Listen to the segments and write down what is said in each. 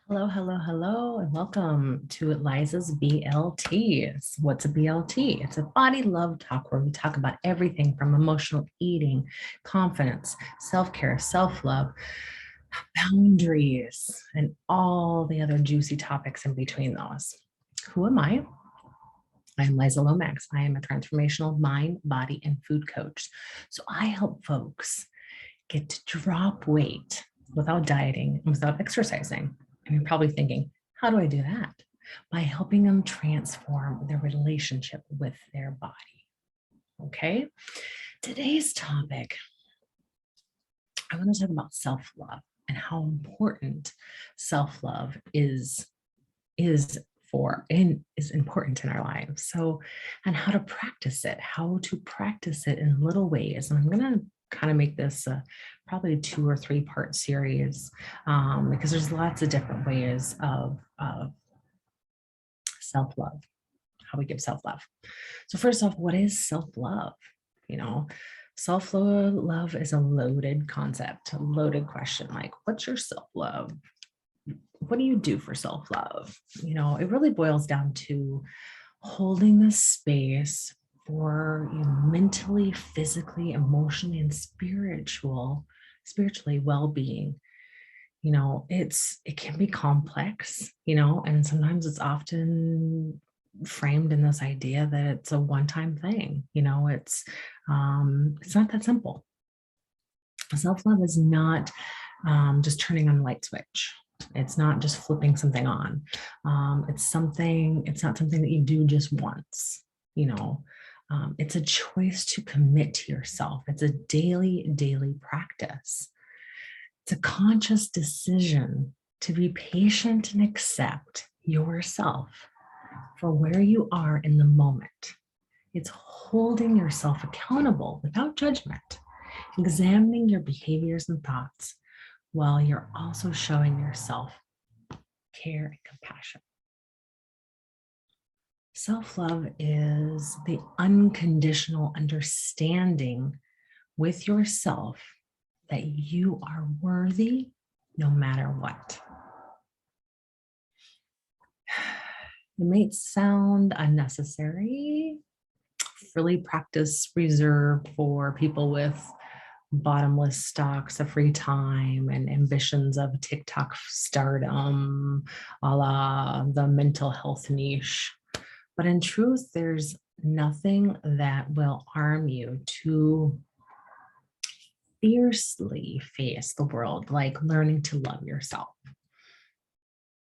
Hello, hello, hello, and welcome to Liza's BLTs. What's a BLT? It's a body love talk where we talk about everything from emotional eating, confidence, self-care, self-love, boundaries, and all the other juicy topics in between those. Who am I? I'm Liza Lomax. I am a transformational mind, body, and food coach. So I help folks get to drop weight without dieting and without exercising. And you're probably thinking, how do I do that? By helping them transform their relationship with their body. Okay. Today's topic, I want to talk about self-love and how important self-love is important in our lives. So, and how to practice it, in little ways. And I'm going to kind of make this probably a 2 or 3 part series because there's lots of different ways of self-love, how we give self-love. So first off, what is self-love? You know, self-love is a loaded concept, a loaded question. Like, what's your self-love? What do you do for self-love? You know, it really boils down to holding the space for you mentally, physically, emotionally, and spiritually well-being. You know, it can be complex, you know, and sometimes it's often framed in this idea that it's a one-time thing. You know, it's not that simple. Self-love is not just turning on a light switch. It's not just flipping something on. It's not something that you do just once, you know. It's a choice to commit to yourself. It's a daily practice. It's a conscious decision to be patient and accept yourself for where you are in the moment. It's holding yourself accountable without judgment, examining your behaviors and thoughts, while you're also showing yourself care and compassion. Self-love is the unconditional understanding with yourself that you are worthy no matter what. It may sound unnecessary, really practice reserved for people with bottomless stocks of free time and ambitions of TikTok stardom, a la the mental health niche. But in truth, there's nothing that will arm you to fiercely face the world like learning to love yourself.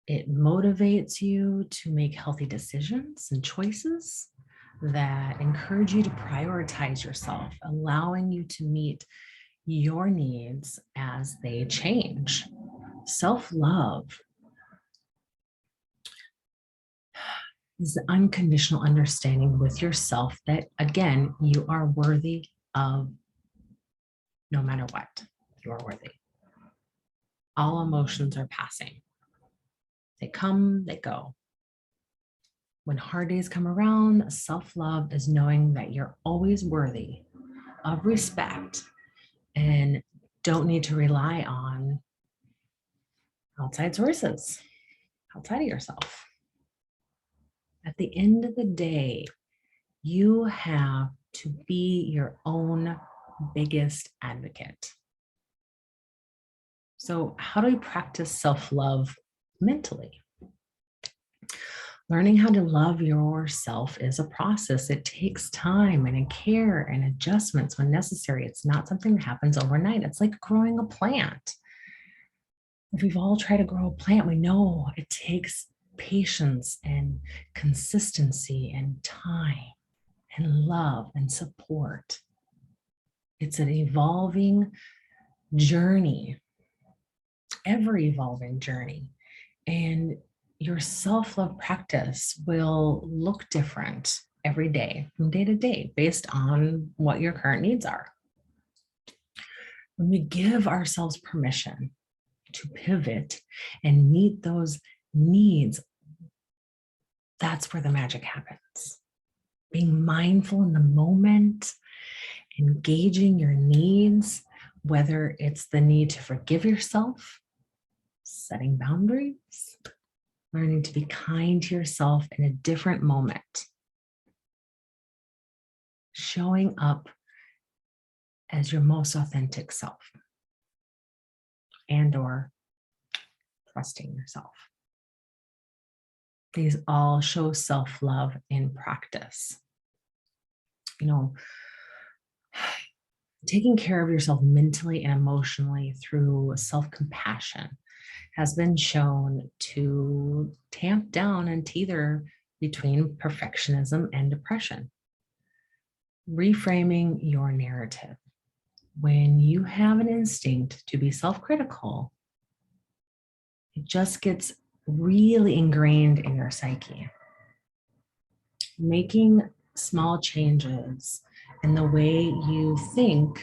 It motivates you to make healthy decisions and choices that encourage you to prioritize yourself, allowing you to meet your needs as they change. Self-love is the unconditional understanding with yourself that, again, you are worthy of no matter what. You are worthy. All emotions are passing. They come, they go. When hard days come around, self-love is knowing that you're always worthy of respect and don't need to rely on outside sources, outside of yourself. At the end of the day, you have to be your own biggest advocate. So how do we practice self-love mentally? Learning how to love yourself is a process. It takes time and care and adjustments when necessary. It's not something that happens overnight. It's like growing a plant. If we've all tried to grow a plant, we know it takes patience and consistency and time and love and support. It's an evolving journey, ever evolving journey. And your self-love practice will look different every day, from day to day, based on what your current needs are. When we give ourselves permission to pivot and meet those needs, that's where the magic happens. Being mindful in the moment, engaging your needs, whether it's the need to forgive yourself setting boundaries, learning to be kind to yourself in a different moment, showing up as your most authentic self, and or trusting yourself. These all show self-love in practice. You know, taking care of yourself mentally and emotionally through self-compassion has been shown to tamp down and tether between perfectionism and depression. Reframing your narrative. When you have an instinct to be self-critical, it just gets really ingrained in your psyche. Making small changes in the way you think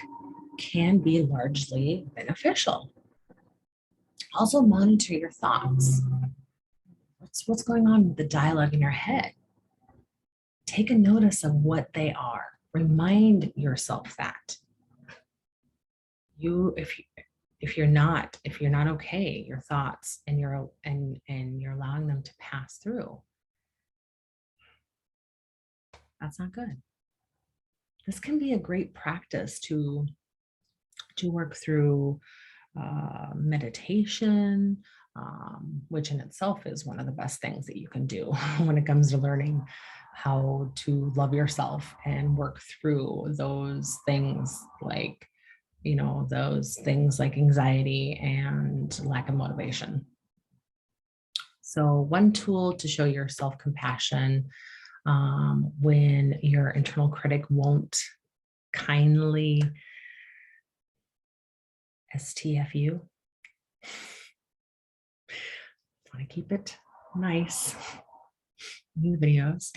can be largely beneficial. Also monitor your thoughts. What's going on with the dialogue in your head? Take a notice of what they are. Remind yourself that. If you're not okay, your thoughts and you're allowing them to pass through, that's not good. This can be a great practice to work through meditation, which in itself is one of the best things that you can do when it comes to learning how to love yourself and work through those things like, those things like anxiety and lack of motivation. So one tool to show your self-compassion when your internal critic won't kindly STFU, want to keep it nice, new videos,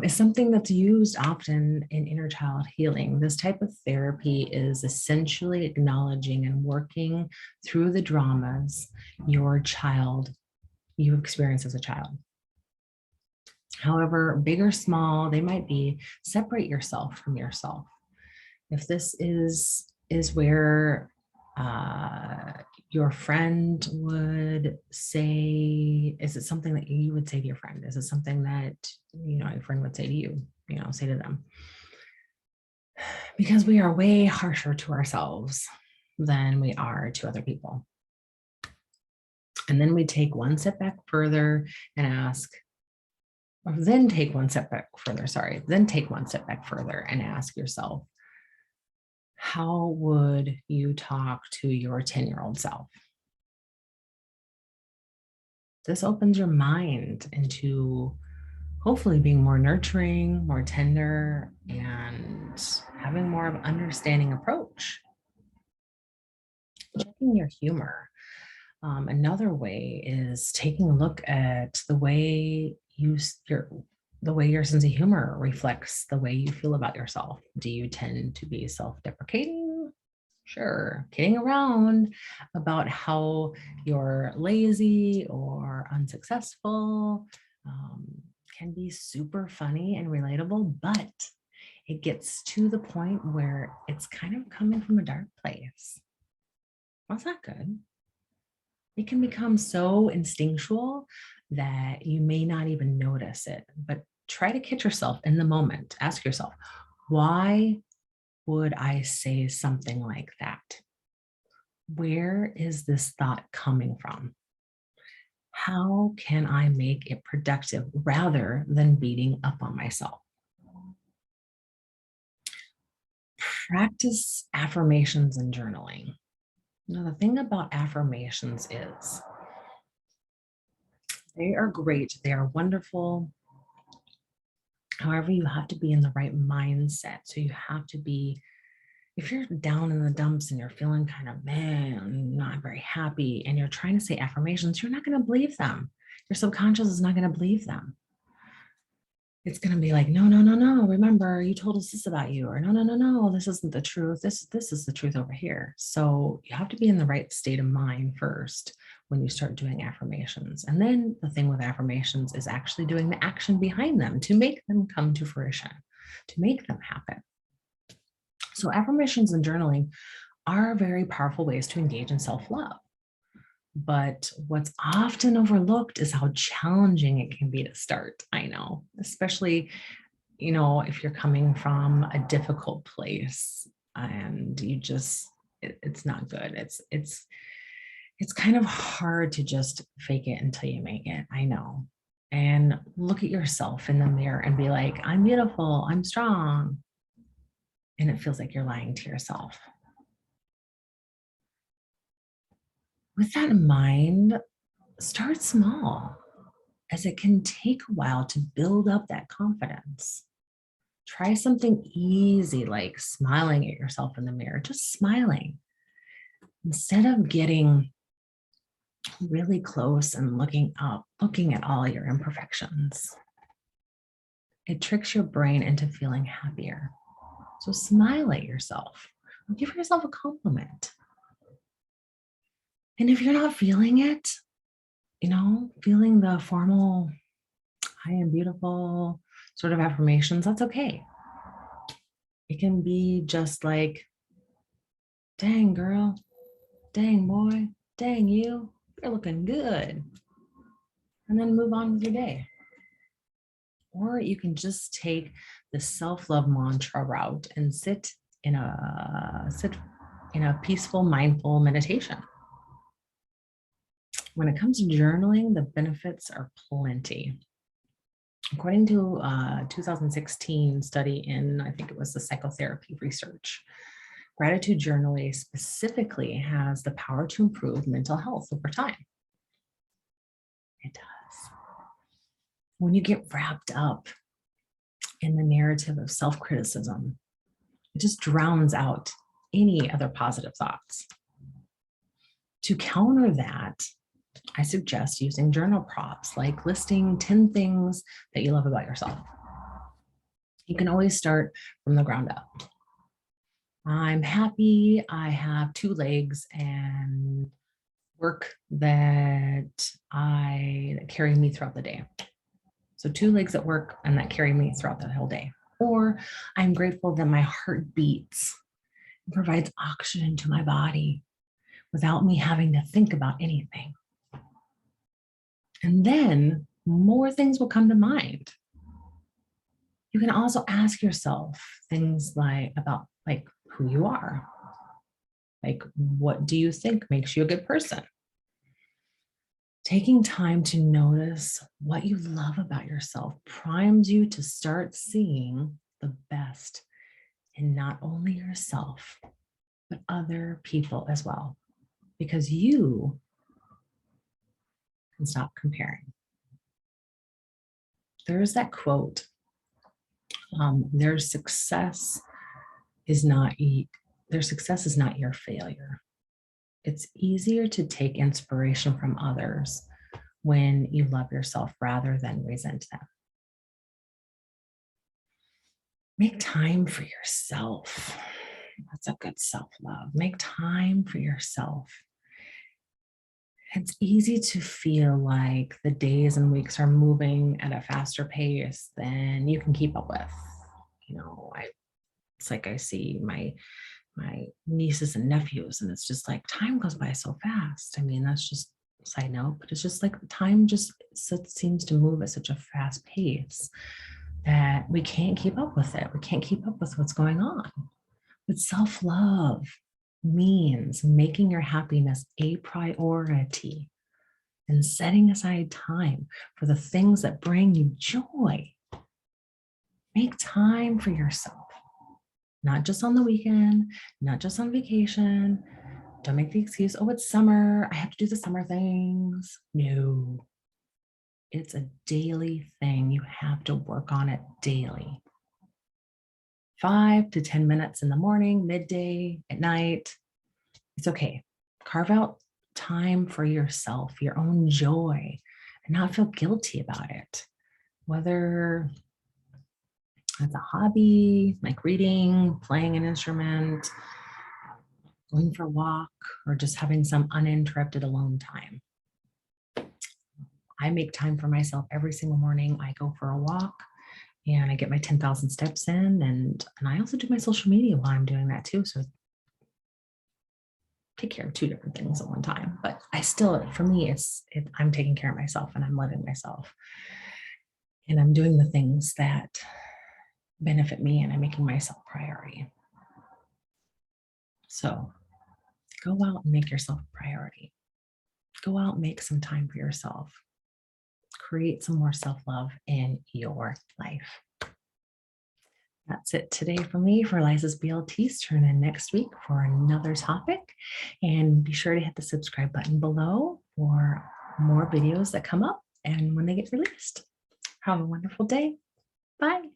is something that's used often in inner child healing. This type of therapy is essentially acknowledging and working through the dramas you experienced as a child. However big or small they might be, separate yourself from yourself. If this is where your friend would say, is it something that you would say to your friend? Is it something that, your friend would say to you, say to them? Because we are way harsher to ourselves than we are to other people. And then we take one step back further and ask, or then take one step back further, and ask yourself, how would you talk to your 10-year-old self? This opens your mind into hopefully being more nurturing, more tender, and having more of an understanding approach. Checking your humor. Another way is taking a look at the way your sense of humor reflects the way you feel about yourself. Do you tend to be self-deprecating? Sure. Kidding around about how you're lazy or unsuccessful can be super funny and relatable, but it gets to the point where it's kind of coming from a dark place. That's not good. It can become so instinctual that you may not even notice it, but try to catch yourself in the moment. Ask yourself, why would I say something like that? Where is this thought coming from? How can I make it productive rather than beating up on myself? Practice affirmations and journaling. Now, the thing about affirmations is they are great. They are wonderful. However, you have to be in the right mindset. So you have to be, if you're down in the dumps and you're feeling kind of, man, not very happy, and you're trying to say affirmations, you're not going to believe them. Your subconscious is not going to believe them. It's going to be like, no, no, no, no. Remember, you told us this about you, or no, no, no, no, this isn't the truth. This is the truth over here. So you have to be in the right state of mind first when you start doing affirmations. And then the thing with affirmations is actually doing the action behind them to make them come to fruition, to make them happen. So affirmations and journaling are very powerful ways to engage in self-love. But what's often overlooked is how challenging it can be to start. I know, especially, if you're coming from a difficult place and you just, it's not good. It's kind of hard to just fake it until you make it. I know. And look at yourself in the mirror and be like, I'm beautiful, I'm strong. And it feels like you're lying to yourself. With that in mind, start small, as it can take a while to build up that confidence. Try something easy like smiling at yourself in the mirror, just smiling. Instead of getting really close and looking up, looking at all your imperfections. It tricks your brain into feeling happier. So smile at yourself. Give yourself a compliment. And if you're not feeling it, feeling the formal, I am beautiful sort of affirmations, that's okay. It can be just like, dang girl, dang boy, dang you're looking good. And then move on with your day. Or you can just take the self-love mantra route and sit in a peaceful, mindful meditation. When it comes to journaling, the benefits are plenty. According to a 2016 study in, I think it was the psychotherapy research, gratitude journaling specifically has the power to improve mental health over time. It does. When you get wrapped up in the narrative of self-criticism, it just drowns out any other positive thoughts. To counter that, I suggest using journal prompts, like listing 10 things that you love about yourself. You can always start from the ground up. I'm happy I have 2 legs and work that carry me throughout the day. So 2 legs at work and that carry me throughout the whole day. Or I'm grateful that my heart beats and provides oxygen to my body without me having to think about anything. And then more things will come to mind. You can also ask yourself things about who you are. Like, what do you think makes you a good person? Taking time to notice what you love about yourself primes you to start seeing the best in not only yourself, but other people as well, because you can stop comparing. There's that quote, their success is not your failure. It's easier to take inspiration from others when you love yourself rather than resent them. Make time for yourself. That's a good self-love. Make time for yourself. It's easy to feel like the days and weeks are moving at a faster pace than you can keep up with. It's like I see my nieces and nephews, and it's just like time goes by so fast. I mean, that's just a side note, but it's just like time just seems to move at such a fast pace that we can't keep up with it. We can't keep up with what's going on. But self-love means making your happiness a priority and setting aside time for the things that bring you joy. Make time for yourself. Not just on the weekend, not just on vacation. Don't make the excuse, oh, it's summer, I have to do the summer things. No, it's a daily thing. You have to work on it daily. 5 to 10 minutes in the morning, midday, at night. It's okay. Carve out time for yourself, your own joy, and not feel guilty about it. Whether it's a hobby, like reading, playing an instrument, going for a walk, or just having some uninterrupted alone time. I make time for myself every single morning. I go for a walk and I get my 10,000 steps in, and I also do my social media while I'm doing that too. So take care of two different things at one time. But I still, for me, I'm taking care of myself and I'm loving myself. And I'm doing the things that benefit me and I'm making myself priority. So go out and make yourself a priority. Go out and make some time for yourself. Create some more self-love in your life. That's it today for me for Liza's BLTs. Turn in next week for another topic. And be sure to hit the subscribe button below for more videos that come up and when they get released. Have a wonderful day. Bye.